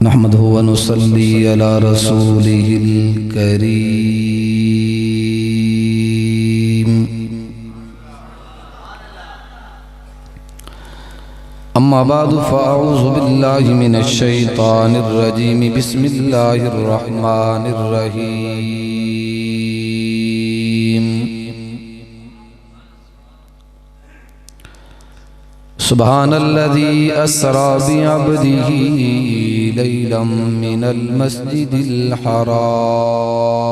नहमदुहु व नुसल्ली अला रसूलिहिल करीम। अम्मा बादु फ़अऊज़ु बिल्लाहि मिनश शैतानिर रजीम। बिस्मिल्लाहिर रहमानिर रहीम। सुब्हानल्लज़ी अस्रा बिअब्दिही लैलन मिनल मस्जिदिल हराम।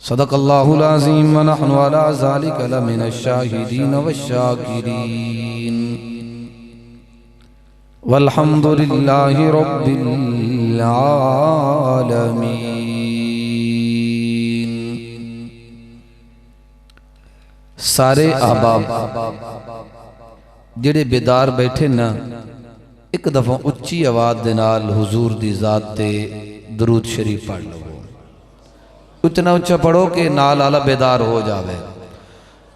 सदक़ल्लाहुल अज़ीम व नहनु अला ज़ालिका लमिनश शाहिदीन वश्शाकिरीन। वल्हम्दुलिल्लाहि रब्बिल आलमीन। सारे अहबाब जिहड़े बेदार बैठे ना, एक दफ़ा उच्ची आवाज़ दे नाल हुजूर दी ज़ात ते दरूद शरीफ पढ़ लो। उतना उच्चा पढ़ो कि नाल आला बेदार हो जावे।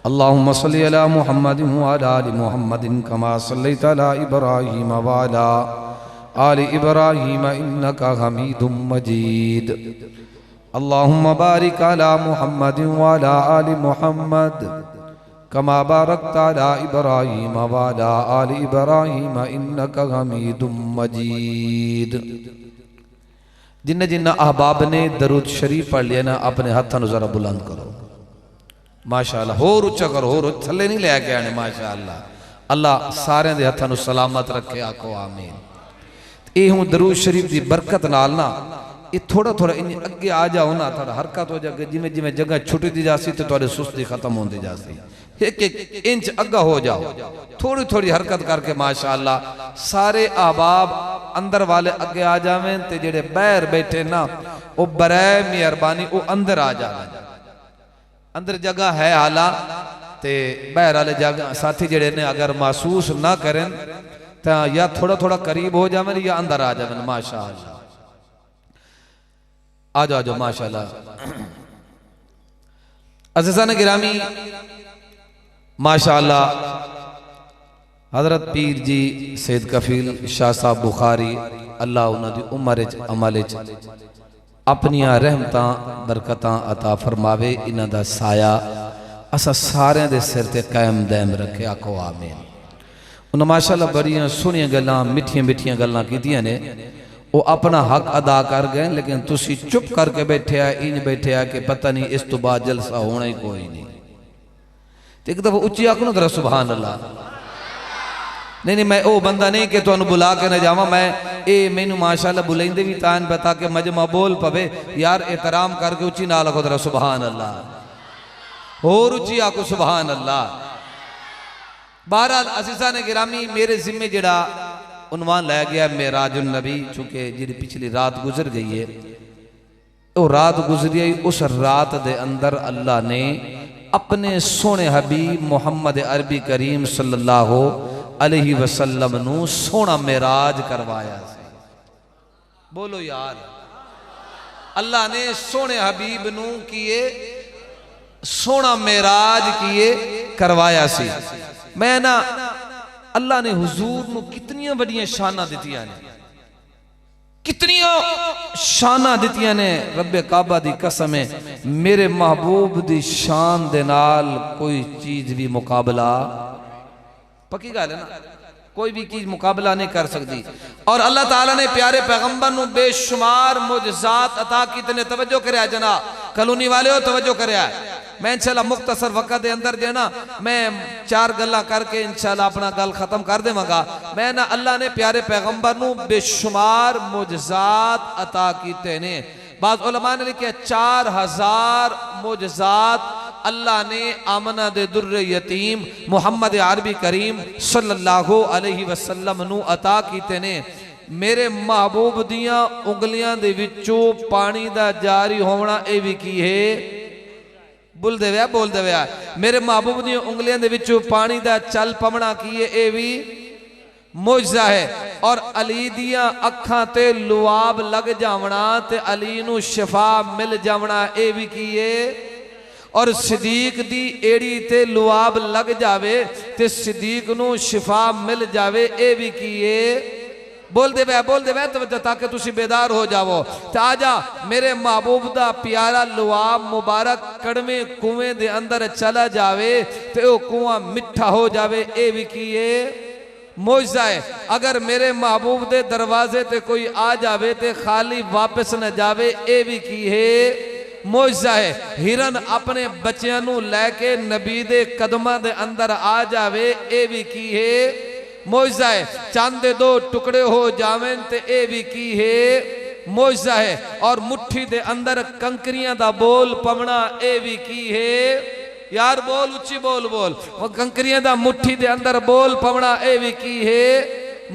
अल्लाहुम्मा सल्ली अला मुहम्मदिन व अला आलि मुहम्मदिन कमा सल्लैता अला इब्राहीम व अला आलि इब्राहीम इन्नका हमीदुम मजीद। अल्लाहुम्मा बारिक अला मुहम्मदिन व अला आलि मुहम्मद कमा बारकता अला इब्राहीम व अला आलि इब्राहीम इन्नका हमीदुम मजीद। जिन्हें जिन्हें अहबाब ने दरूद शरीफ पढ़ लिया ना, अपने हाथों को जरा बुलंद करो माशाअल्लाह। होर उच्चा करो, होर थले नहीं लैके आने माशाअल्लाह। अल्लाह सारे दे हाथों को सलामत रखे, आखो आमीन। ये हूँ दरूद शरीफ की बरकत नाल ना, ये थोड़ा थोड़ा इन अगे आ जाओ ना, थोड़ा हरकत हो जाए। जिमें जिमें जगह छुटती जासी तो थोड़ी सुस्ती खत्म होती जासी। एक एक इंच अग्गा हो जाओ, थोड़ी थोड़ी हरकत करके माशाअल्लाह सारे अहबाब अंदर वाले अगे आ जावें ते जेड़े बाहर बैठे ना, वो बराए मेहरबानी वो अंदर आ जावे। अंदर जगह है हाला ते बाहर वाले जगह साथी जेड़े ने अगर महसूस ना करें तो या थोड़ा थोड़ा करीब हो जावे या अंदर आ जावे माशाअल्लाह। आ जाओ माशाअल्लाह। अज़ीज़ान गिरामी माशाअल्लाह, हजरत पीर जी सैयद कफील शाह साहब बुखारी अल्लाह उन्होंने उम्र अमल अपनिया रहमतां बरकतां अता फरमावे। इन्हां दा साया असा सारे दे सिर ते कायम दायम रखे, आखो आमीन। उन्हें माशाअल्लाह बड़ियां सोहनियां गल्लां मिठियां मिठियां गल्लां कीतियां ने। वो अपना हक अदा कर गए, लेकिन तुसी चुप करके बैठे आ, इंज बैठे आ कि पता नहीं इस तो बाद जलसा होना ही कोई नहीं। एक दफा उच्ची आखो ना जरा सुभान अल्लाह। नहीं नहीं, मैं वो बंदा नहीं कि तुहानू बुला के ना जावा। मैं ये मैनू माशाअल्लाह बुलाइंदे भी तान पता कि मजमा बोल पवे यार, एहतराम करके उच्ची ना आखो जरा सुभान अल्लाह, होर उच्ची आखो सुभान अल्लाह। बहरहाल अज़ीज़ान गिरामी, मेरे जिम्मे जड़ा उन्वान लै गया मेराजुन नबी, चूंकि जी पिछली रात गुजर गई है, वो रात गुजरी है। उस रात दे अंदर अल्लाह ने अपने सोने हबीब मुहम्मद अरबी करीम सल्लल्लाहु अलैहि वसल्लम नू सोना मेराज करवाया। बोलो यार, अल्लाह ने सोने हबीब नू किए सोना मेराज किए करवाया सी। मैं ना अल्लाह ने हुजूर नू कितनियां बड़ियां शाना दितियां ने, कितनियां शाना दितियां ने। रब्बे काबा दी कसम है, मेरे महबूब दी शान दे नाल कोई चीज भी मुकाबला, पक्की गल है ना, कोई भी चीज मुकाबला नहीं कर सकती। और अल्लाह ताला ने प्यारे पैगंबर नू बेशुमार मुजज़ात अता कीते। तवज्जो करया जना कलोनी वाले हो, तवज्जो करया। मैं इंशाल्लाह मुख्तसर वक्त के अंदर जो ना मैं चार गल्ला करके इंशाल्लाह अपना गल खत्म कर देवांगा। मैं ना अल्लाह ने प्यारे पैगंबर नू बेशुमार मुजज़ात अता कीते ने। बाज़ उलमा ने लिखा 4000 मुजज़ात अल्लाह ने आमना दे दुर्रे यतीम मुहम्मद अरबी करीम सल्लल्लाहु अलैहि वसल्लम नू अता कीते ने। मेरे महबूब दियां उंगलियां दे विचों पानी दा जारी होना ये भी की है, बोल दे मेरे महबूब दी उंगलियां दे विचों पानी दा चल पवना की है, ये भी मुजज़ा है। और अली दिया अखां ते लुआब लग जावना ते अली नू शिफा मिल जावना, ये भी की है। और सिद्दीक दी एड़ी ते लुआब लग जावे ते सिद्दीक नू शिफा मिल जावे। ए भी कीए बोल दे बै ताकि तुसी बेदार हो जावो। ते आजा मेरे महबूब दा प्यारा लुआब मुबारक कड़वे कुएं दे अंदर चला जावे ते ओ कुआं मिठा हो जावे। ए भी कीए मौजज़ा है। अगर मेरे महबूब दे दरवाजे ते कोई आ जावे ते खाली वापस न जावे। ए भी की है मौजज़ा है। हिरन अपने बच्चों नू लैके नबी दे कदमां दे अंदर आ जावे। ए भी की है मौजज़ा है। चंद दे दो टुकड़े हो जावें ते ए भी की है मौजज़ा है। और मुट्ठी दे अंदर कंकरियां दा बोल पवना। ए भी की है यार बोल उच्ची बोल वो कंकरियां दा मुट्ठी दे अंदर बोल पवना। ए भी की है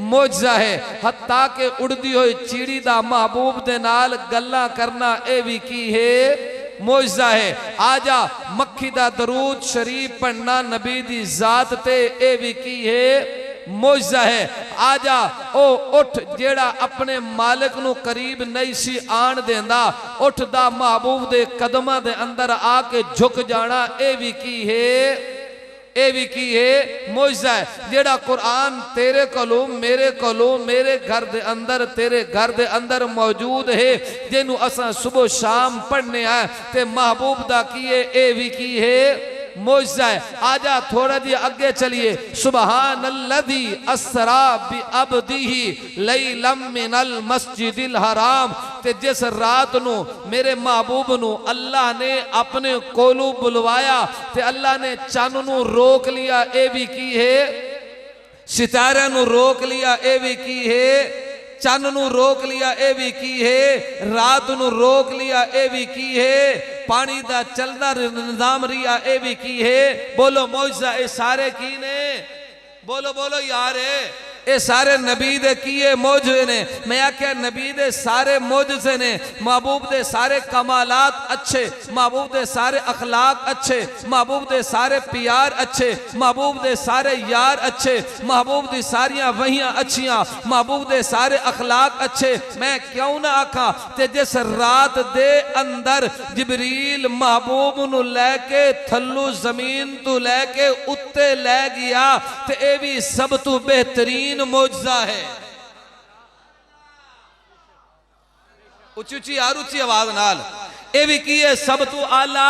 मौजज़ा है। हत्ता के उड़दी हुई चिड़ी दा महबूब दे नाल गल्ला करना। ए भी की है मौजज़ा है। आजा मक्खी दा दरूद शरीफ पढ़ना नबी दी जात ते। ए भी की है मौजज़ा है। आजा ओ उठ जेड़ा अपने मालिक नू करीब नहीं सी आन देंदा उठदा महबूब दे कदमां दे अंदर आके झुक जाना। ए भी की है ए भी की है मौजज़ा है। जेड़ा कुरान तेरे कोलो मेरे घर दे अंदर तेरे घर दे अंदर मौजूद है जिन्हों असा सुबह शाम पढ़ने आए ते महबूब दा किए। ए भी की है मौजज़ा है। आजा थोड़ा जी आगे चलिए। सुबहानल्लज़ी अस्रा बि अब्दिही लैलम मिनल मस्जिदिल हराम। ते जिस रात नू मेरे महबूब नू अल्लाह ने अपने कोलू बुलवाया ते अल्लाह ने चन्न नू रोक लिया। ए भी की है सितारे नू रोक लिया। ए भी की है चन्न नू रोक लिया। ए भी की है रात नू रोक लिया। ए भी की है पानी दा चलदा निजाम रिया। ए भी की है बोलो मौजज़ा। ए सारे की ने बोलो यार ए सारे नबी दे किए मौजज़े ने। मैं आख्या नबी दे सारे मौजज़े ने। महबूब दे सारे कमालात अच्छे, महबूब दे सारे अखलाक अच्छे, महबूब दे सारे प्यार अच्छे, महबूब दे सारे यार अच्छे, महबूब दी सारियां वहियां अच्छियां, महबूब दे सारे अखलाक अच्छे। मैं क्यों ना आखा ते जिस रात दे अंदर जिबरील महबूब नू लैके थल्लू जमीन तू लैके उत्ते लै गया ते ए भी सब तू बेहतरीन मौजज़ा है। उची उची यार उची आवाज नाल ए भी की है सब तू आला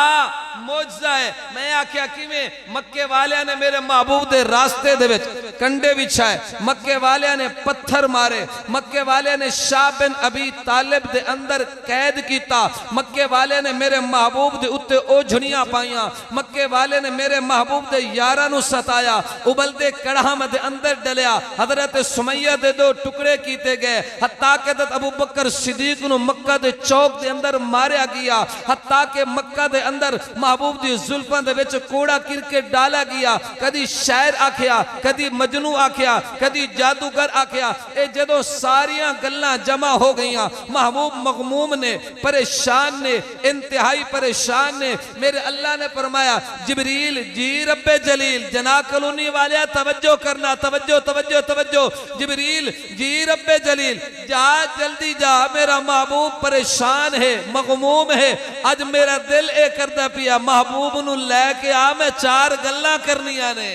मौजज़ा है। मैं आख्या किवें मक्के वालियां ने मेरे महबूब दे रास्ते दे विच कंडे बिछाए, मक्के वालियां ने पत्थर मारे, मक्के वालियां ने शाह बिन अबी तालिब दे अंदर कैद किया, मक्के वाले ने मेरे महबूब दे उत्ते ओझड़ियां पाइयां, मक्के वाले ने मेरे महबूब दे यारां नू सताया, उबलदे कड़ाह दे अंदर डलिया, हजरत सुमैया दे दो टुकड़े किए गए, हत्ता के अबू बकर सिद्दीक नू मक्का दे चौक दे अंदर मारिया गया, हत्ता के मक्का दे अंदर महबूब दी जुल्फां दे विच कूड़ा किरके डाला गया। कदी शायर आखिया, कदी मजनू आखिया, कदी जादूगर आखिया। ए जदों सारियां गल्लां जमा हो गईयां महबूब मगमूम ने, परेशान ने, इंतहाई परेशान ने। मेरे अल्लाह ने फरमाया जिबरील जी रब्बे जलील, जना कॉलोनी वाले तवज्जो करना, तवज्जो तवज्जो तवज्जो, जिबरील जी रब्बे जलील जा जल्दी जा, मेरा महबूब परेशान है, मगमूम है। अज मेरा दिल ए करदा पिया महबूब नू लैके आ, मैं चार गल्लां करनियां ने।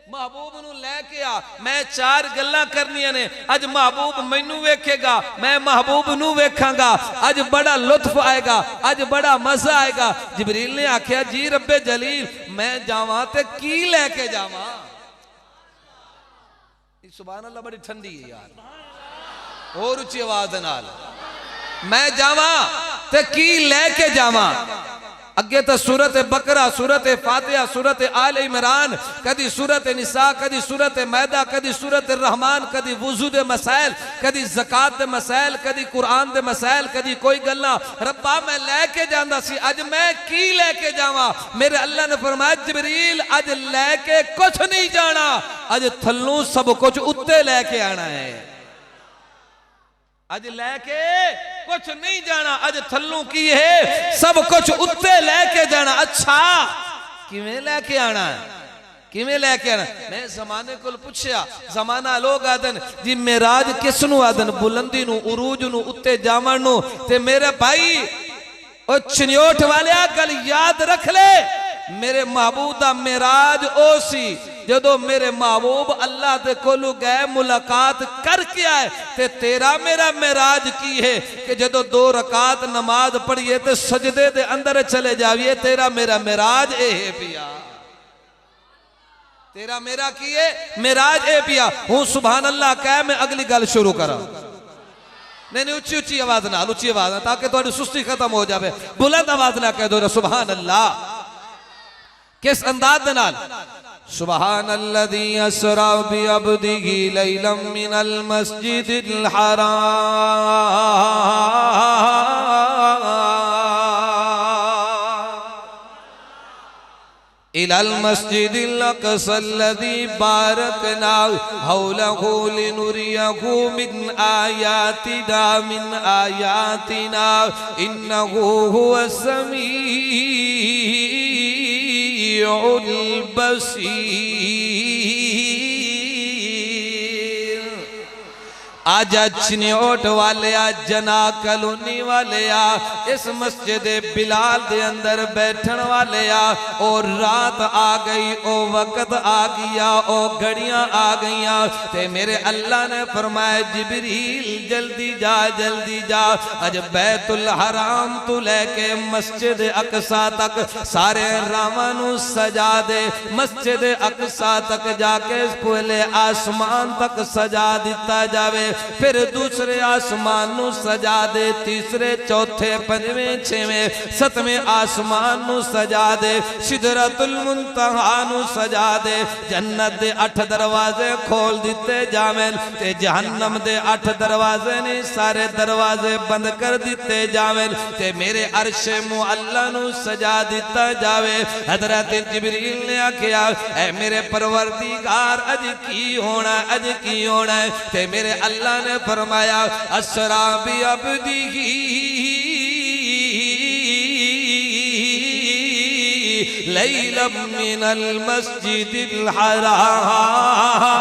महबूब नू लैके आ, मैं चार गल्लां करनियां ने। अज महबूब मैनू वेखेगा, मैं महबूब नू वेखांगा। अज बड़ा लुत्फ आएगा, अज बड़ा मजा आएगा। जिबरील ने आख्या जी रब्बे जलील मैं जावां ते की लैके जावां? सुभान अल्लाह बड़ी ठंडी है यार, और उच्ची आवाज नाल मैं जावा ते की लैके जावा। अगे तो सूरत बकरा, सूरत फातिहा, सूरत आल इमरान, कदी सूरत निसा, कदी सूरत मैदा, कदी सूरत रहमान, कदी वुजू दे मसाइल, कदी ज़कात दे मसाइल, कदी कुरान दे मसाइल, कदी कोई गल्ला। रब्बा मैं लैके जांदा सी, अज मैं की लैके जावा? मेरे अल्लाह ने फरमाया जिबरील अज लैके कुछ नहीं जाना, अज थल्लू सब कुछ उत्ते लैके आना है। अज लैके कुछ नहीं जाना, अज थल्लू की है सब कुछ उत्ते लैके जाना। अच्छा किवें लैके आना है, किवें लैके आना? मैं जमाने को पूछया, जमाना लोग आदन जी मेराज किस नू आदन? बुलंदी नू, उरूज नू, उत्ते जावन नू। ते मेरे भाई ओ चिन्योट वाले गल याद रख ले, मेरे महबूब दा मेराज ओ सी जदों मेरे महबूब अल्लाह दे कोलू गए मुलाकात करके आए। ते तेरा मेरा मेराज की है कि जदों 2 रकात नमाज पढ़िए ते सजदे दे अंदर चले जाइए। तेरा मेरा मेराज ए है पिया, तेरा मेरा की है मेराज ए पिया। हूं सुभान अल्लाह कह मैं अगली गल शुरू करा। नहीं उच्ची उच्ची आवाज नाल, उच्ची आवाज नाल, ताकि थोड़ी सुस्ती खत्म हो जाए। बुलंद आवाज ना कह दो सुभान अल्लाह। किस अंदाज दे नाल? सुभान अल्लज़ी असरा बि अब्दिही लैलम मिनल मस्जिदिल हराम इलल मस्जिदिल अक़सल्लज़ी बारकना हौलहु लिनुरियहु मिन आयातिना इन्नहु हुवस समीउल बसीर। आजा चिन्योट वाले जना कलोनी वाले इस मस्जिद बिलाल दे अंदर बैठन वाले और रात आ गई, ओ वक्त आ गया, ओ घड़ियां आ गईया। ते मेरे अल्लाह ने फरमाया जिब्रील जल्दी जा, जल्दी जा, अज बैतुल हराम तू लेके मस्जिद अक्सा तक सारे रावां सजा दे। मस्जिद अक्सा तक जाके पहले आसमान तक सजा दिता जावे, फिर दूसरे आसमान नू सजा दे, तीसरे चौथे पंजवें छेवें सतवें आसमान नू सजा दे, सिदरतुल मुंतहा नू सजा दे। जन्नत दे 8 दरवाजे खोल दिते जावें ते जहन्नम दे 8 दरवाजे ने सारे दरवाजे बंद कर दिते जावें ते मेरे अर्शे मुअल्ला नू सजा दिता जावे। हजरत जिब्रील ने आखिया ऐ मेरे परवरदिगार अज की होना, अज की होना है? ते मेरे अल्लाह ने फरमाया असरा बि अब्दिही लैलम मिनल मस्जिदिल हराम।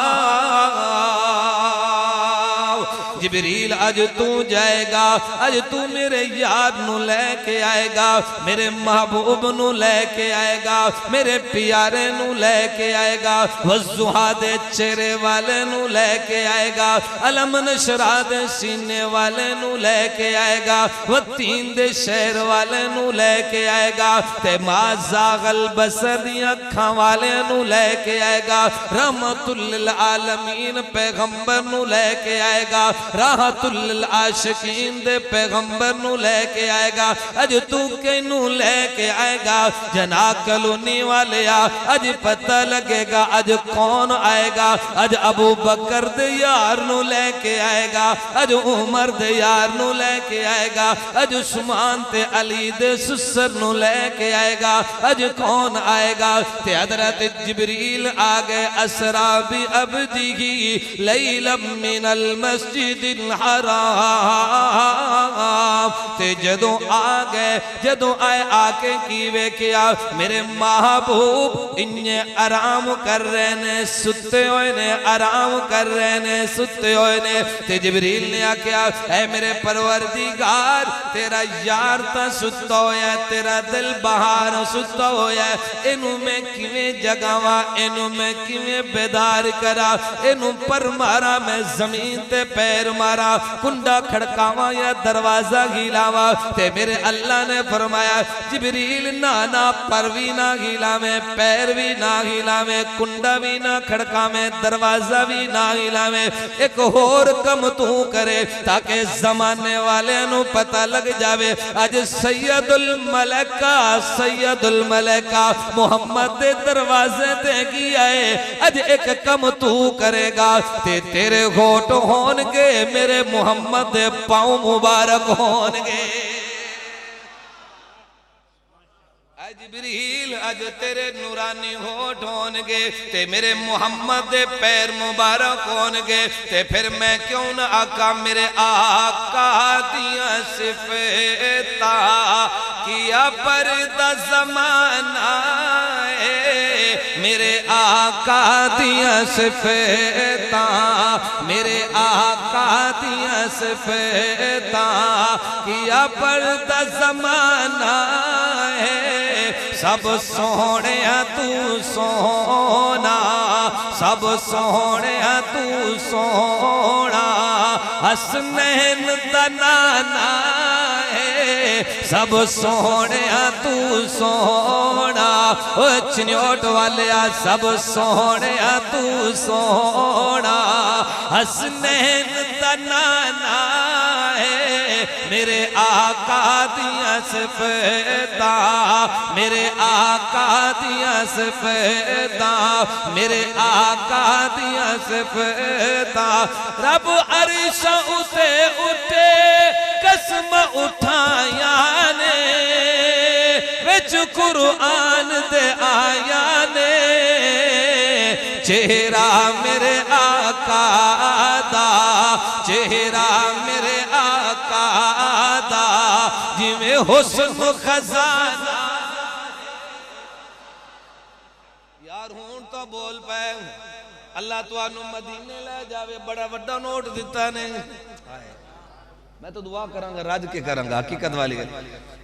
जिब्रील अज तू जाएगा, अज तू मेरे यार नू लेके आएगा, मेरे महबूब नू लेके आएगा, मेरे प्यारे नू लेके आएगा, वज़ुहा दे चेहरे वाले नू लेके आएगा, अलम नशरा दे सीने वाले नू लेके आएगा, वतीन दे शहर वाले नू लेके आएगा, ते माज़ागल बसर दी अखां वाले नू लेके आएगा, रहमतुल लिल आलमीन पैगंबर नू लेके आएगा, राहतुल लिल आशिकीन दे पैगंबर नू लेके आएगा। अज तू कैनू लेके आएगा? जना कलोनी वाले अज पता लगेगा अज कौन आएगा। अज अबू बकर दे यार नू लेके आएगा, अज उमर दे यार नू लेके आएगा, अज उस्मान ते अली दे सुसर नू लेके आएगा। अज कौन आएगा? ते हजरत जिब्रील आ गए असरा बि अब्दिही लैलम मिनल मस्जिदिल हराम। ते जदों आ गए, जदों आए आके की वेख्या मेरे महबूब इन्ने आराम कर रहे ने, सुते हुए ने, आराम कर रहे ने, सुते हुए ने। ते जिब्रील ने आख्या ऐ मेरे परवरदिगार तेरा यार तां सुता होया, तेरा दिल बहार सुता होया, इनू मैं किवें जगावां, इनू मैं किवें बेदार करा, इनू पर मारा मैं जमीन ते पैर मारा, कुंडा खड़कावा या दरवाजा हिलावा? ते मेरे अल्लाह ने फरमाया जिब्रील ना ना पर भी ना हिलावे, पैर भी ना हिलावे, कुंडा भी ना खड़कावे, दरवाजा भी ना हिलावे। एक होर कम तू करे ताकि जमाने वाले नू पता लग जावे अज सैयदुल मलका मुहम्मद दे दरवाजे ते की आए। अज एक कम तू करेगा ते तेरे होठ होणगे मेरे मुहम्मद दे पांव मुबारक होणगे। जिब्रील अज तेरे नूरानी होठ होणगे ते मेरे मुहम्मद दे पैर मुबारक होणगे। ते फिर मैं क्यों ना आका मेरे आका दिया सिफता किया पर्दा ज़माना मेरे आका दिया सिफतां, मेरे आका दिया सिफतां, किया पड़दा ज़माना है सब सोहणे तू सोना, सब सोहणे तू सोना, हसनैन दा नाना है सब सोहणे तू सोना, ओ चिन्योट वालिया सब सोहणे तू सोना, हसनैन दा नाना है मेरे आका दिया सिफतां, मेरे आका दिया सिफतां, मेरे आका दिया सिफतां। रब अरश उते उठे कसम उठाया ने, विच कुरान दे आया ने, चेहरा मेरे आका दा, चेहरा मेरे आका दा, जिवें हुस्न खजाना। यार हुण तो बोल पाए, अल्लाह तुहानू मदीने ले जावे, बड़ा वड्डा नोट दिता ने। मैं तो दुआ करांगा, रज के करांगा, हकीकत वाली गल।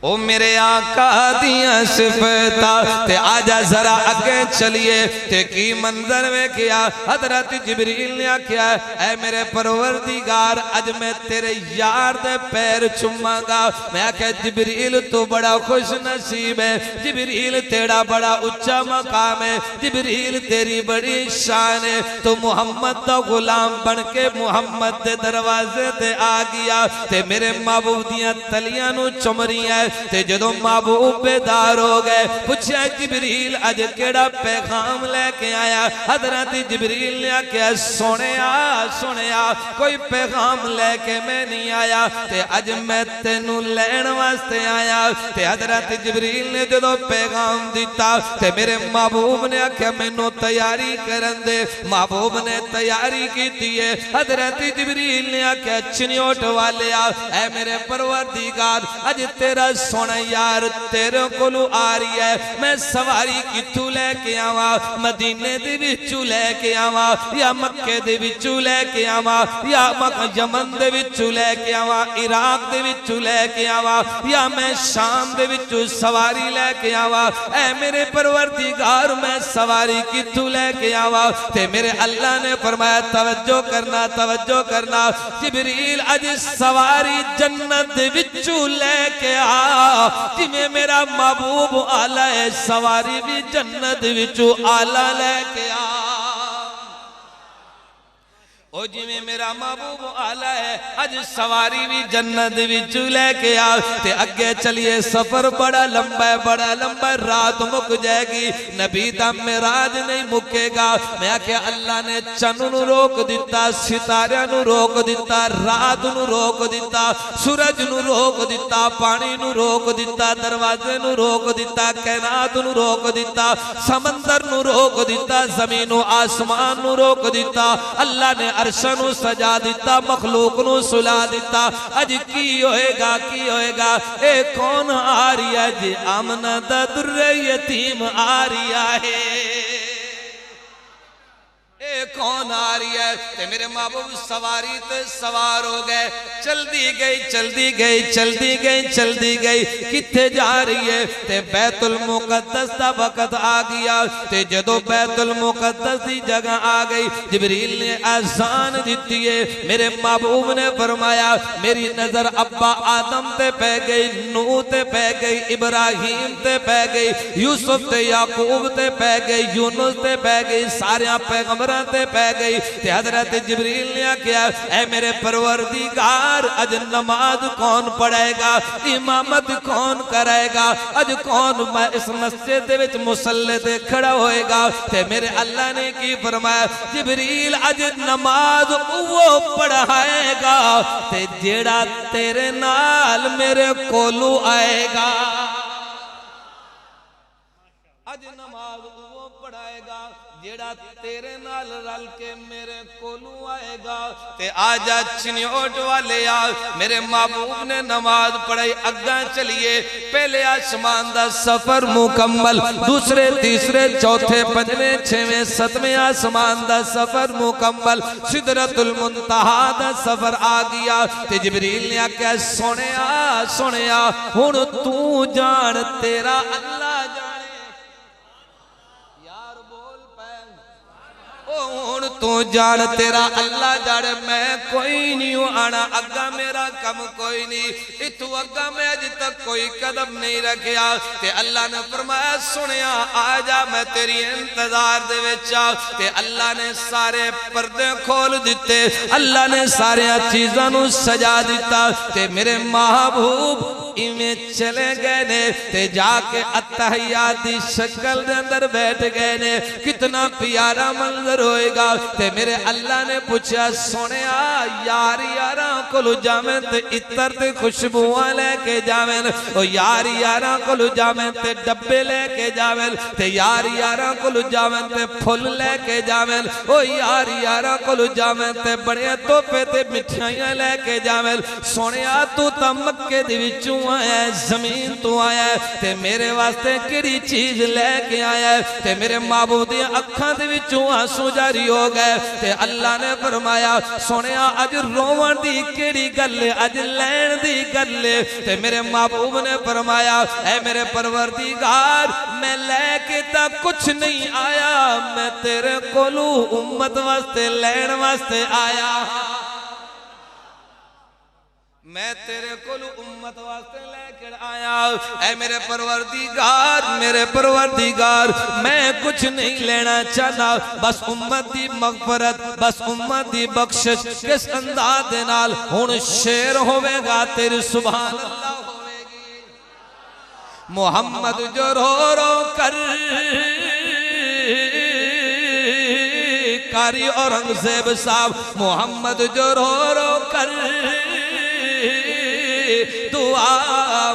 ओ मेरे आका दिया सिफतां ते आजा जरा अगे चलिए ते की मंजर वेखिया। हजरत जिबरील ने आख्या ऐ मेरे परवरदिगार अज मैं तेरे यार दे पैर चुमांगा। मैं आख्या जिबरील तू बड़ा खुश नसीब है, जिबरील तेरा बड़ा उच्चा मकाम है, जिबरील तेरी बड़ी शान है, तू मुहम्मद दा गुलाम बन के मुहम्मद दे दरवाजे ते आ गया ते मेरे महबूब दियां तलियां नू चुमरियां ते जदों महबूब बेदार हो गए पूछया जिबरील अज केड़ा पैगाम लेके आया। हजरत जिबरील ने आख्या सोनिया सोनिया कोई पैगाम लेके मैं नहीं आया ते अज मैं तेनू लैण वास्ते आया। ते हजरत जिबरील ने जदों पैगाम दिता ते मेरे महबूब ने आख्या मैनू तैयारी करन दे। महबूब ने तैयारी की है। हजरत जिबरील ने आख्या चिन्योट वाले ऐ मेरे परवरदिगार अज तेरा सोना यार तेरे कोलू आ रही है, मैं सवारी किथू लेके आवा, मदीने दे विचू लेके आवा या मक्के दे विचू लेके आवा या यमन दे विचू लेके आवा, इराक दे विचू लेके आवा या मैं शाम दे विचू सवारी लेके आवा। ऐ मेरे परवरदिगार मैं सवारी किथू लेके आवा। ते मेरे अल्लाह ने फरमाया तवज्जो करना तवज्जो करना, जिबरील अज सवारी जन्नत विचू लेके आ। जिमें मेरा महबूब आला है सवारी भी जन्नत विचू आला लेके आ। ओ जिमें मेरा महबूब आला है अज सवारी भी जन्नत विचू लेके आ। ते अगे चलिए सफर बड़ा लंबा है, बड़ा लंबा है, रात मुक जाएगी नबी दा मेराज नहीं मुकेगा। मैं आख्या अल्लाह ने चन्न नू रोक दिता, सितारियां नू रोक दिता, रात नू रोक दिता, सूरज नू रोक दिता, पानी नू रोक दिता, दरवाजे नू रोक दिता, कायनात नू रोक दिता, समंदर नू रोक दिता, जमीन आसमान नू रोक दिता। अल्लाह ने अर्श नू सजा दिता, मखलूक नू सुला दिता। अज की होएगा की होएगा, ए कौन आ रही है जी आमना दा दुर्रे यतीम आ रही है, ए कौन आ रही है। ते मेरे महबूब सवारी ते सवार हो गए, चलदी गई चलदी गई चलदी गई चलदी गई, किथे जा रही है। ते बैतुल मुकद्दस दा वक्त आ गया। ते जदों बैतुल मुकद्दस दी जगह आ गई जिबरील ने अज़ान दी है। मेरे महबूब ने फरमाया मेरी नजर अब्बा आदम ते पै गई, नूह ते पै गई, इब्राहिम ते पै गई, यूसुफ ते याकूब ते पै गई, यूनुस ते पै गई, सारे पैगंबर ते पै गई। ते हजरत जिबरील ने आख्या ऐ मेरे परवरदिगार अज नमाज कौन पढ़ेगा, इमामत कौन करेगा, अज कौन इस मस्जिद दे विच मुसल्ले ते खड़ा होएगा। ते मेरे अल्लाह ने की फरमाया जिबरील अज नमाज वो पढ़ाएगा ते जेड़ा तेरे नाल मेरे कोलू आएगा। अज नमाज वो पढ़ाएगा जेड़ा तेरे नाल रल के मेरे कोलू आएगा ते आजा चिन्योट वाले आ मेरे महबूब ने नमाज पढ़ाई अग्गा चलिए पहले आसमान दा सफर मुकम्मल दूसरे तीसरे चौथे पंजवें छवें सतवें आसमान दा सफर मुकम्मल सिदरतुल मुंतहा दा सफर आ गया ते जिबरील ने आख्या सोनिया हुण तू जान तेरा अल्लाह जाने हुण तू जान तेरा अल्लाह जाने मैं कोई नहीं हूं आना अग्गा मेरा कम कोई नहीं इतू अग्गा मैं अज तक कोई कदम नहीं रखिया ते अल्लाह ने फरमाया सुनिया आ जा मैं तेरी इंतजार दे विच आ ते अल्लाह ने सारे पर्दे खोल दिते अल्लाह ने सारे चीज़ां नू सजा दिता ते मेरे महबूब इवें चले गए ने ते जाके अत्तहियात दी शक्ल दे अंदर बैठ गए ने कितना प्यारा मंजर होएगा ते मेरे अल्लाह ने पूछा सोनिया यार यारा कोल जावें ते इत्र ते खुशबुआं लेके जावें ओ यार यारा कोल जावें ते डब्बे लेके जावें ते यार यारा कोल जावें ते फुल लेके जावें ओ यार यारा कोल जावें ते बड़े तोहफे ते मिठाइयां लेके जावें सोनिया तू तां मक्के दे विचों आया जमीन तू आया ते मेरे वास्ते केड़ी चीज लेके आया ते मेरे महबूब दी अखां दे विचों आंसू जारी हो गए ते अल्लाह ने फरमाया सोनिया अज रोवन दी केड़ी गल है अज लैण दी गल है ते मेरे महबूब ने फरमाया ऐ मेरे परवरदिगार मैं लेके ता कुछ नहीं आया मैं तेरे कोलू उम्मत वास्ते लैण वास्ते आया मैं तेरे कोल उम्मत वास्ते लेकर आया ऐ मेरे परवरदिगार मैं कुछ नहीं लेना चाहता बस उम्मत दी मगफरत बस उम्मत दी बख्शिश किस अंदाज दे नाल हुण शेर होवेगा तेरी सुभान अल्लाह होवेगी मोहम्मद जो रो कर कारी औरंगजेब साहब मोहम्मद जो रो कर दुआ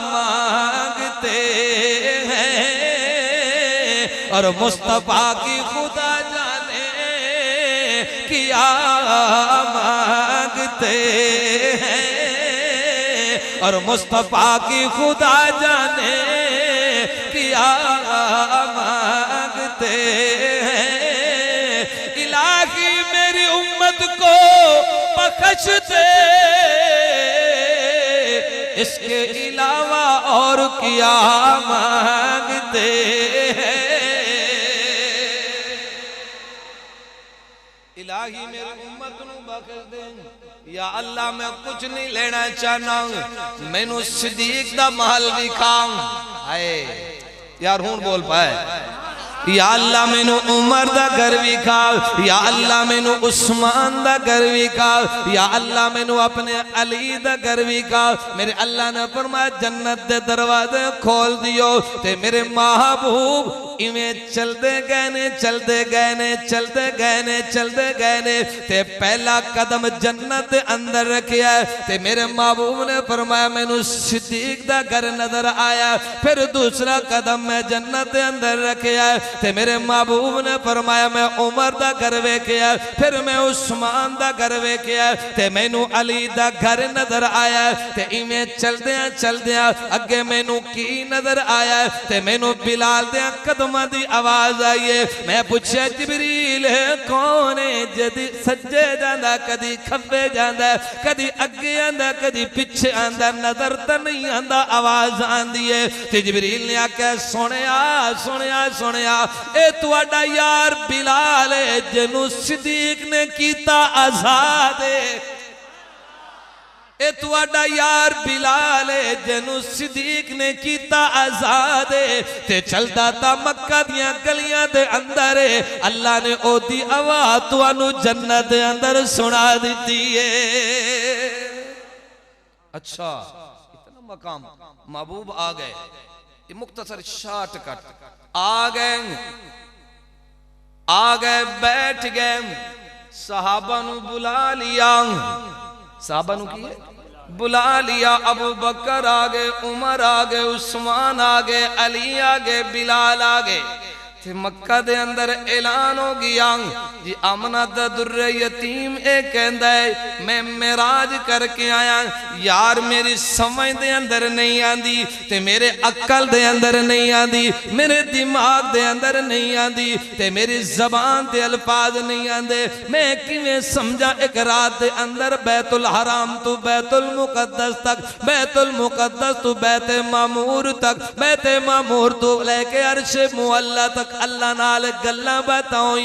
मांगते हैं और मुस्तफा की खुदा जाने क्या मांगते हैं और मुस्तफा की खुदा जाने क्या मांगते हैं इलाही मेरी उम्मत को बख्श दे इसके अलावा और क्या मांगते हैं इलाही मेरी उम्मत नू बख्श दे या अल्लाह मैं कुछ नहीं लेना चाहना मैनू सिद्दीक दा महल दिखा हाय यार हुण बोल पाए या अल्लाह मैनू उमर दा घर विखा या अल्लाह मैनू उस्मान दा घर विखा या अल्लाह मैनू अपने अली दा घर विखा मेरे अल्लाह ने फरमाया जन्नत दे दरवाजे खोल दियो ते मेरे महबूब इवें चलते गए ने ते पहला कदम जन्नत दे अंदर रखिया ते मेरे महबूब ने फरमाया मैनू सिद्दीक दा घर नजर आया फिर दूसरा कदम मैं जन्नत दे अंदर रखिया ते मेरे महबूब ने फरमाया मैं उमर दा घर वेखिया फिर मैं उस्मान दा घर वेखिया ते मैनू अली दा घर नजर आया ते इवें चलदियां अगे मैनू की नजर आया ते मैनू बिलाल दे कदमां दी आवाज आई है मैं पूछया जिबरील कौन है जदी सज्जे जांदा कदी खब्बे जांदा कदी अगे आंदा कदी पीछे आंदा नजर तो नहीं आंदा आवाज आंदी है ते जिबरील ने आख्या सुनिया ए तुहाडा यार बिलाल है जिन्नू सिद्दीक ने कीता आजाद ए तुहाडा यार बिलाल है जिन्नू सिद्दीक ने कीता आजाद ते चलदा ता मक्का दियां गलियां दे अंदर अल्लाह ने ओदी आवाज तुहानू जन्नत दे अंदर सुना दिती है अच्छा इतना मकाम महबूब आ गए ये मुख्तसर शॉर्टकट आ गए बैठ गए सहाबा नू बुला लिया सहाबा नू की बुला लिया अबू बकर आ गए उमर आ गए उस्मान आ गए अली आ गए बिलाल आ गए ते मक्का दे अंदर ऐलान हो गया जी आमना दा दुर्रे यतीम ए कहंदा है मैं मेराज करके आया यार मेरी समझ दे अंदर नहीं आंदी ते मेरे अक्ल दे अंदर नहीं आंदी मेरे दिमाग दे अंदर नहीं आंदी ते मेरी जबान ते अल्फाज नहीं आंदे मैं किवें समझा एक रात दे अंदर बैतुल हराम तो बैतुल मुकद्दस तक बैतुल मुकद्दस तो बैते मामूर तक बैते मामूर तो लेके अर्श मुअल्ला तक अल्लाह नाल गल्लां बताओ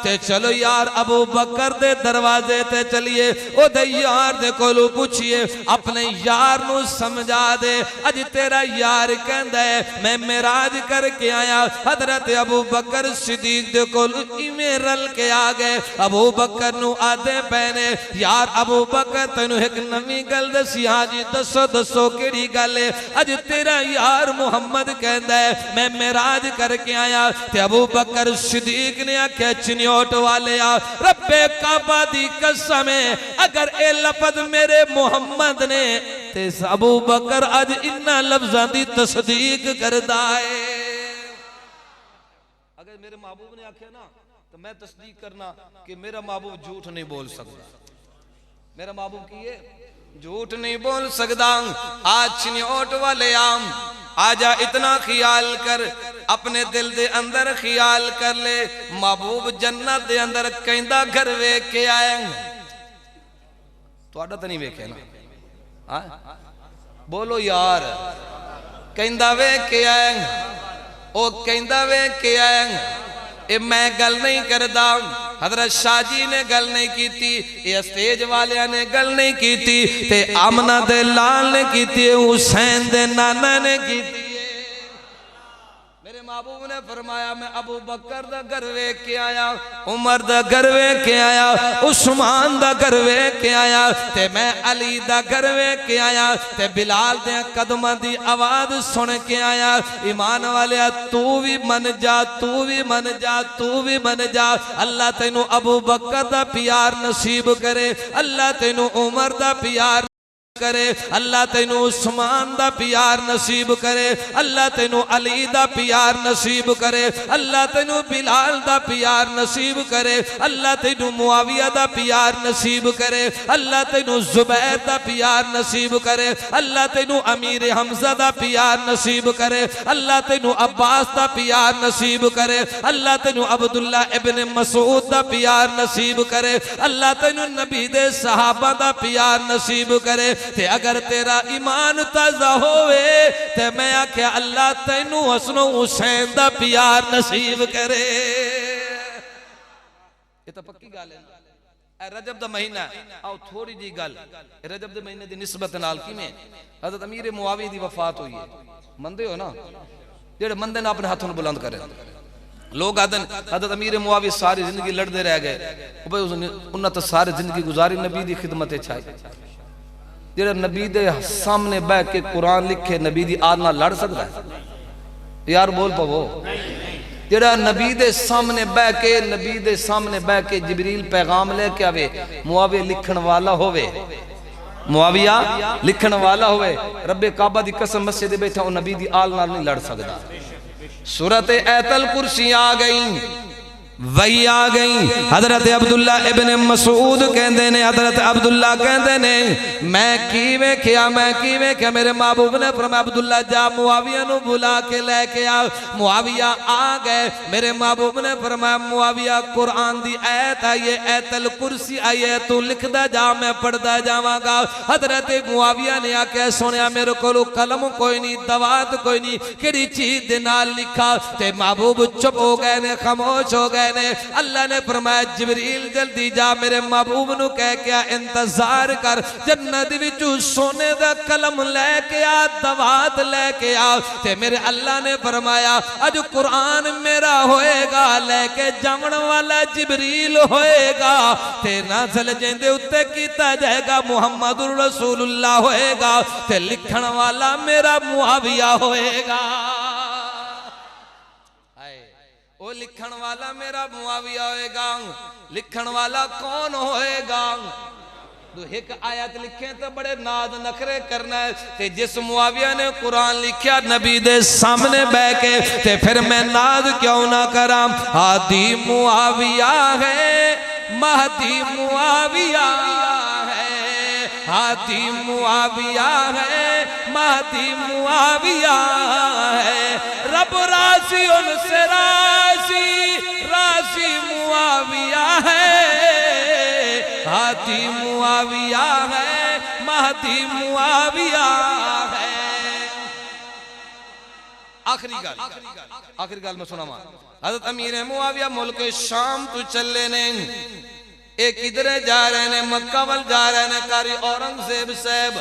ते चलो यार अबू बकर दे दरवाजे ते चलिए ओदे यार दे कोलों पूछिए अपने यार नू समझा दे अज तेरा यार कहंदा है मैं मेराज करके आया हजरत अबू बकर सिद्दीक दे कोलों इवें रल के आ गए अबू बकर नू आदे पैने यार अबू बकर तैनू एक नवी गल दसी हां जी दसो दसो केड़ी गल है अज तेरा यार मुहम्मद कहंदा है मैं मेराज करके आया ते अबू बकर सिद्दीक ने आख्या चिन्योट वाले रब्बे काबा दी कसम अगर ए लफज मेरे मुहम्मद ने ते अबू बकर अज इन्ना लफ्जां दी तस्दीक करदा है अगर मेरे महबूब ने आख्या ना तो मैं तस्दीक करना कि मेरा महबूब झूठ नहीं बोल सकता मेरा महबूब की है झूठ नहीं बोल सकता आज चिन्योट वाले आम आजा इतना ख्याल कर अपने दिल दे अंदर ख्याल कर ले महबूब जन्नत दे अंदर कहंदा घर वेख के आए तुहाडा तो नहीं वेखे ना हाँ बोलो यार कहंदा वेख के आए ओ कहंदा वेख के आए ए मैं गल नहीं करदा हजरत शाहजी ने गल नहीं की थी ये स्टेज वाले ने गल नहीं की थी ते आमना दे लाल ने की थी हुसैन दे नाना ने की थी मेरे महबूब ने फरमाया मैं अबू बकर दा घर वेख के आया उमर दा घर वेख के आया उस्मान दा घर वेख के आया ते मैं अली दा घर वेख के आया ते बिलाल दे कदमां दी आवाज सुन के आया ईमान वाले तू भी मन जा तू भी मन जा तू भी मन जा अल्लाह तैनू अबू बकर दा प्यार नसीब करे अल्लाह तैनू उमर दा प्यार करे अल्लाह तैनू उस्मान दा प्यार नसीब करे अल्लाह तैनू अली दा प्यार नसीब करे अल्लाह तैनू बिलाल दा प्यार नसीब करे अल्लाह तैनू मुआविया दा प्यार नसीब करे अल्लाह तैनू जुबैर दा प्यार नसीब करे अल्लाह तैनू अमीर हमजा दा प्यार नसीब करे अल्लाह तैनू अब्बास दा प्यार नसीब करे अल्लाह तैनू अब्दुल्ला इब्न मसूद दा प्यार नसीब करे अल्लाह तैनू नबी दे सहाबा दा प्यार नसीब करे ते अगर तेरा ईमान ताजा होवे ते मैं आख्या अल्लाह तैनू हसनो हुसैन दा प्यार नसीब करे ये तो पक्की गल है रजब दा महीना आओ थोड़ी जी गल रजब दे महीने दी निस्बत नाल किवें हजरत अमीर मुआविया दी वफात हुई है मंदे हो ना जेड़े मंदे ने अपने हाथों बुलंद करे लोग आदन हजरत अमीर मुआविया सारी जिंदगी लड़ते रह गए भाई उन्हें तो सारी जिंदगी गुजारी नबी दी खिदमत छाई जेड़ा नबी दे सामने बह के कुरान लिखे नबी दी आद नाल लड़ सकता है यार बोल पवो जेड़ा नबी दे सामने बह के जिबरील पैगाम लेके आवे मुआविया लिखण वाला होवे मुआविया लिखण वाला होवे रब्बे काबा दी कसम मस्जिद बैठा वो नबी दी आल नाल नहीं लड़ सकता सूरत आयतल कुर्सी आ गई वही आ गई हजरत अब्दुल्ला इब्न मसूद कहते ने हजरत अब्दुल्ला कहते ने मैं की वेख्या मेरे महबूब ने फरमाया अब्दुल्ला जा मुआविया नु बुला के लेके आ मुआविया आ गए मेरे महबूब ने फरमाया मुआविया कुरान दी आयत आई है आयतल कुर्सी आई है तू लिखदा जा मैं पढ़दा जावांगा हजरत मुआविया ने आके सुनिया मेरे कोल कलम कोई नहीं दवात कोई नहीं केड़ी चीज दे नाल लिखा ते महबूब चुप हो गए ने खामोश हो गए ने अल्लाह ने फरमाया जिबरील जल्दी जा मेरे महबूब नु कह के इंतजार कर जन्नत विचों सोने दा कलम लेके आ दवात लेके आ ते मेरे अल्लाह ने फरमाया अज कुरान मेरा होएगा लेके जावण वाला जिबरील होएगा ते नाज़िल जेंदे उत्ते कीता जाएगा मुहम्मदुर रसूलुल्लाह होएगा ते लिखण वाला मेरा मुआविया होएगा वो लिखण वाला मेरा मुआविया होएगा लिखण वाला कौन होएगा एक आयत लिखे तो बड़े नाद नखरे करना है ते जिस मुआविया ने कुरान लिखा नबी दे सामने बह के ते फिर मैं नाद क्यों ना करा। हादी मुआविया है महदी मुआविया है, हादी मुआविया है महदी मुआविया है, रब राजी उनसे राजी राजी मुआविया है, हादी मुआविया है महदी मुआविया है। आखिरी गाल में सुना हजरत अमीर मुआविया मुल्क शाम तो चले ने एक इधर जा रहे ने मक्का वल जा रहे ने कारी औरंगजेब साहब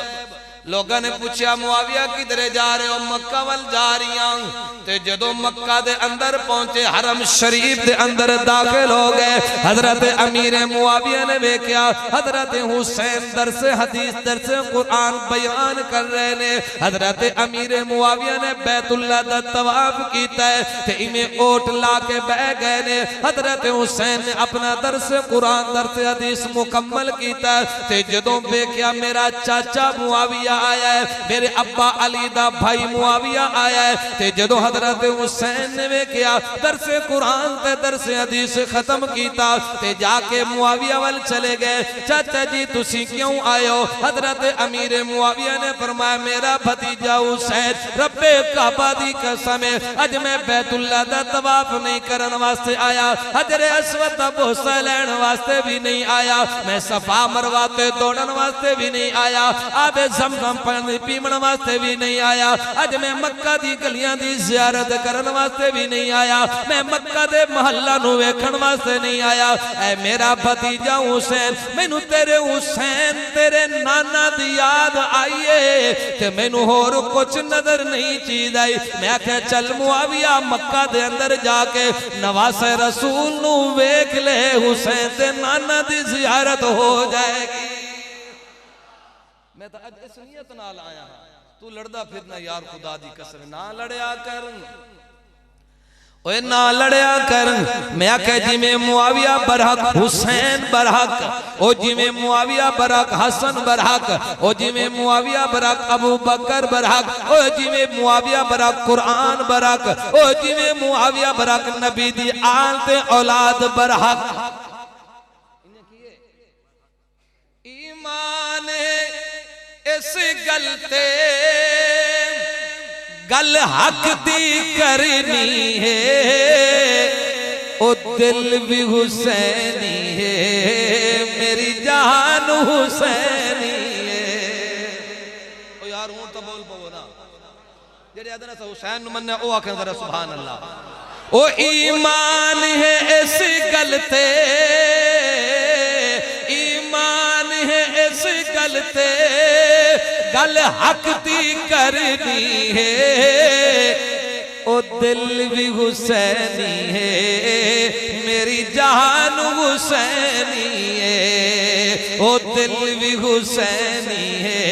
लोगों ने पूछा मुआविया किधर जा रहे हो मक्का वल जा रही हूं ते जदों मक्का दे अंदर पहुंचे हरम शरीफ दे अंदर दाखिल हो गए हजरत अमीर मुआविया ने देखा हजरत हुसैन दरस हदीस दरस कुरान बयान कर रहे ने हजरत अमीर मुआविया ने बैतुल्लाह दा तवाफ कीता है ते इमे ओट ला के बह गए ने हजरत हुसैन ने अपना दरस कुरान दरस हदीस मुकम्मल कीता ते जदों देखा मेरा चाचा मुआविया आया है मेरे अब्बा अली दा भाई मुआविया आया है ते जदों हजरत हुसैन ने वेखिया दरस कुरान ते दरस हदीस खत्म कीता ते जाके मुआविया वल चले गए। चाचा जी तुसी क्यों आए हो? हजरत अमीर मुआविया ने फरमाया मेरा भतीजा हुसैन रब्बे काबा दी कसम है अज मैं बैतुल्लाह दा तवाफ नहीं करन वास्ते आया, हजरे अस्वद दा बोसा लेन वास्ते भी नहीं आया, मैं सफा मरवा ते दौड़न वास्ते भी नहीं आया, आबे ज़मज़म पानी पीवन वास्ते भी नहीं आया, अज मैं मक्का दी गलियां दी ज़ियारत करन वास्ते भी नहीं आया, मैं मक्का दे महल्ला नु वेखण वास्ते नहीं आया। ऐ मेरा भतीजा हुसैन मैनू तेरे हुसैन तेरे नाना दी याद आईए ते मैनू होर कुछ नजर नहीं चीज आई। मैं आख्या चल मुआविया मक्का दे अंदर जाके नवासे रसूल नु वेख ले हुसैन ते नाना दी ज़ियारत हो जाएगी। मैं तो अज इस नियत नाल आया तू लड़दा फिरना यार खुदा दी कसम ना लड़या कर ओए ना लड़या कर। मैं आख्या जिमें मुआविया बरहक हुसैन बरहक ओ जिमें मुआविया बरहक हसन बरहक ओ जिमें मुआविया बरहक अबू बकर बरहक ओ जिमें मुआविया बरहक कुरान बरहक ओ जिमें मुआविया बरहक नबी दी आल ते औलाद बरहक। ईमान इस गलते गल हक दी करनी है ओ दिल भी हुसैनी है मेरी जान हुसैनी है। ओ यार हूं तो बोल पवो ना जेड़े आदना सा हुसैन नु मन्ने ओ आखे जरा सुभान अल्लाह। ओ ईमान है इस गलते ईमान है इस गलते गल हक दी करनी है ओ दिल भी हुसैनी है मेरी जान हुसैनी है ओ दिल भी हुसैनी है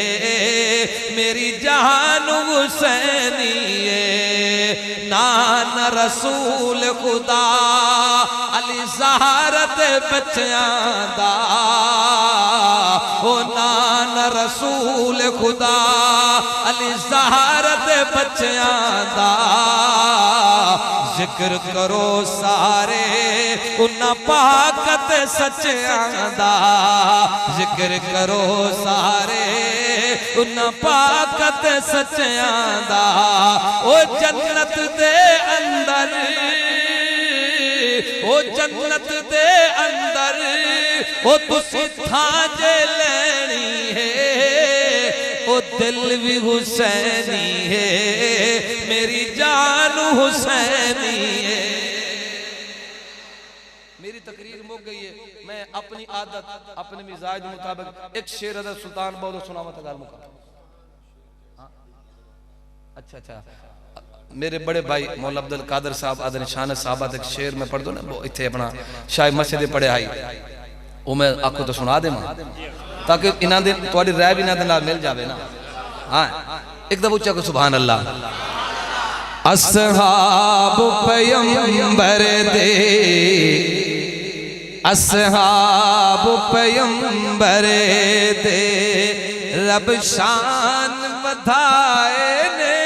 मेरी जान हुसैनी है। नान रसूल खुदा अली ज़हरत बच्चियां दा ओ नान रसूल खुदा अली ज़हरत बच्चियां दा जिक्र करो सारे उन्ना पाकत सच्चियां दा जिक्र करो सारे उन्ना पाकत सच्चियां दा। ओ जन्नत दे अंदर ओ जन्नत दे अंदर ओ तुसी थां जे लेनी है ओ दिल भी हुसैनी है मेरी जान हुसैनी है। मेरी तकरीर मुक गई है मैं अपनी आदत अपने मिजाज मुताबिक एक शेर अदर सुल्तान बहुत सुनावत गाल मुका। अच्छा अच्छा मेरे बड़े भाई मौला अब्दुल कादर साहब आदर निशान साहब एक शेर में पढ़ दो ना वो इतने अपना शायद मस्जिद पढ़े आई वो मैं आपको तो सुना दे ताकि इन्हों दे थोड़ी राय भी इन्हों दे नाल मिल जावे ना। हाँ एकदम उच्चा को सुभान अल्लाह। असहाब पैगंबर दे असहाब पैगंबरे दे रब शान बधाए ने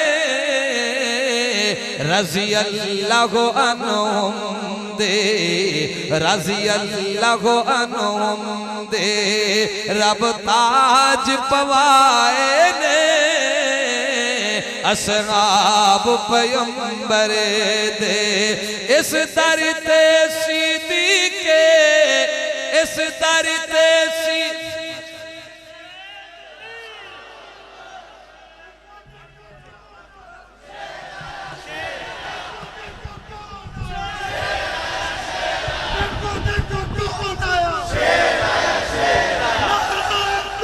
रज़ी अल्लाह अन्हुम दे रज़ी अल्लाह अन्हुम दे रब ताज पवाए ने असहाब पैगंबरे दे इस दर ते सिद्दीक़े इस दर ते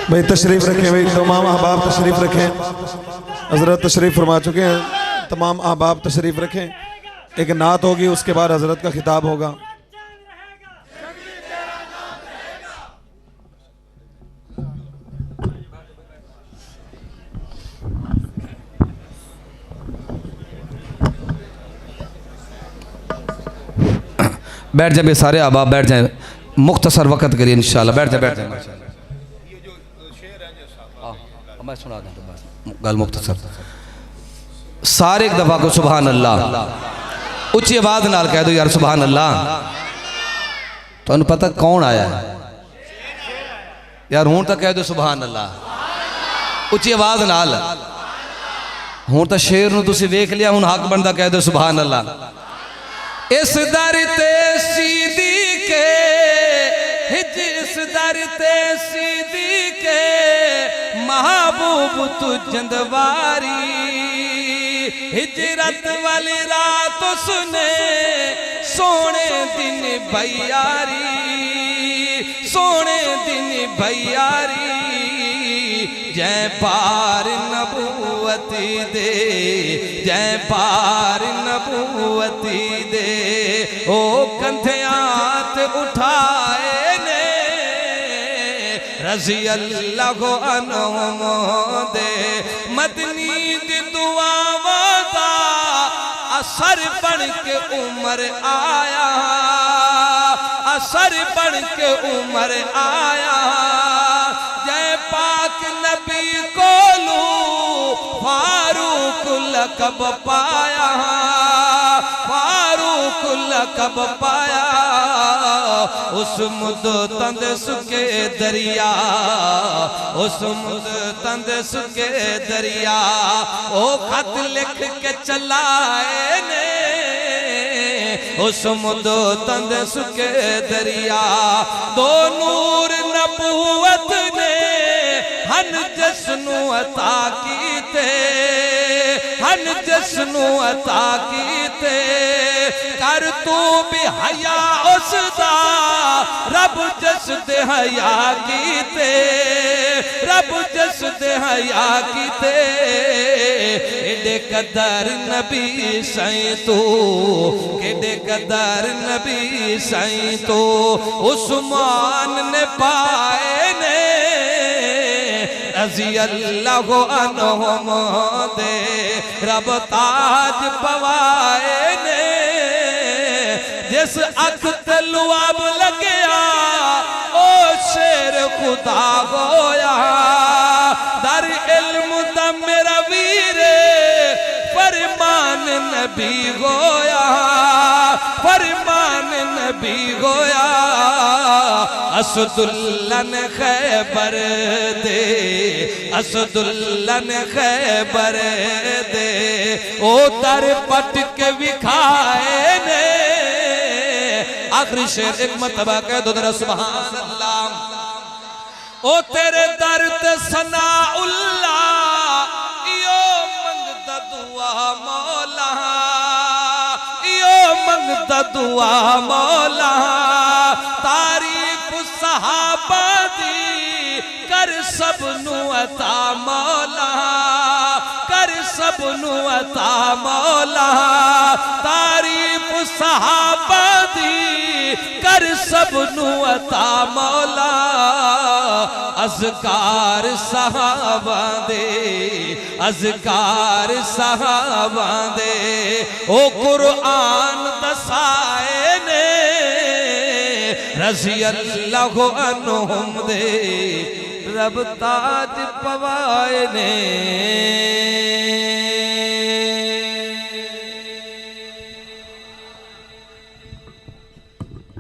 भाई तशरीफ़ रखें, भाई तमाम अहबाब तशरीफ़ रखें। हज़रत तशरीफ़ फरमा चुके हैं, तमाम अहबाब तशरीफ़ रखें। एक नात होगी, उसके बाद हज़रत का खिताब होगा। बैठ जाए सारे अहबाब, बैठ जाए मुख्तसर वक़्त के लिए इंशाल्लाह। बैठ जाए मैं सुना दूँ गल मुख्तसर। सारे एक दफ़ा को सुबहान अल्लाह उच्ची आवाज़ नाल कह दो यार सुबहान अल्लाह। तो पता कौन आया है यार, हूँ तो कह दो सुबहान अल्लाह उच्ची आवाज़ नाल। हूँ तो शेर नूं तुसीं वेख लिया, हूँ हक बनता कह दो सुबहान अल्लाह। इस दर ते सिद्दीक़े इस दर ते सिद्दीक़े महबूब तू जंदवारी हिजरत वाली रात सुने सोने दिन भैयारी सोने दिन भैयारी जय पार नबूवती दे जय पार नबूवती दे ओ कंधियात उठाए ने रज़ी अल्लाह अन्हुम दे मदनी दी दुआवां दा असर बन के उमर आया असर बन के उमर आया जय पाक नबी कोलू फारूक लक़ब पाया फारूक लक़ब पाया उस मुद तंद सुके दरिया उस मुद तंद सुके दरिया ओ खत लिख के चलाए ने उस मुद तंद सुके दरिया दो नूर नबूवत ने हन जस्नु अता कीते हन जस्नु अता कीते कर तू भी हया उसदा रब जस दे हया कीते रब जस दे हया कीते एडे कदर नबी साईं तू केडे कदर नबी साईं तू उस्मान ने पाए ने रज़ी अल्लाह अन्हुम दे रब ताज पवाए ने जिस अख ते लुआब लगया ओ शेर खुदा होया दर इल्म दा मेरा वीरे फरमान नबी होया फरमान नबी होया असदुल्ला ने खैबर दे असदुल्ला ने खैबर दे ओ दर पट के विखाए ने आखिरी शेर एक मरतबा कह दो जरा सुभान अल्लाह ओ तेरे दर ते सनाउल्लाह इयो मंगदा दुआ मौला इयो मंगदा दुआ मौला तारीफ सहाबा दी कर सबनू अता मौला कर सबनू अता मौला तारीफ सहाबा दी कर सबनू अता मौला अज़कार सहाबा दे अज़कार सहाबा दे ओ कुरान दसाए ने रज़ी अल्लाहु अन्हुम दे रब ताज पवाए ने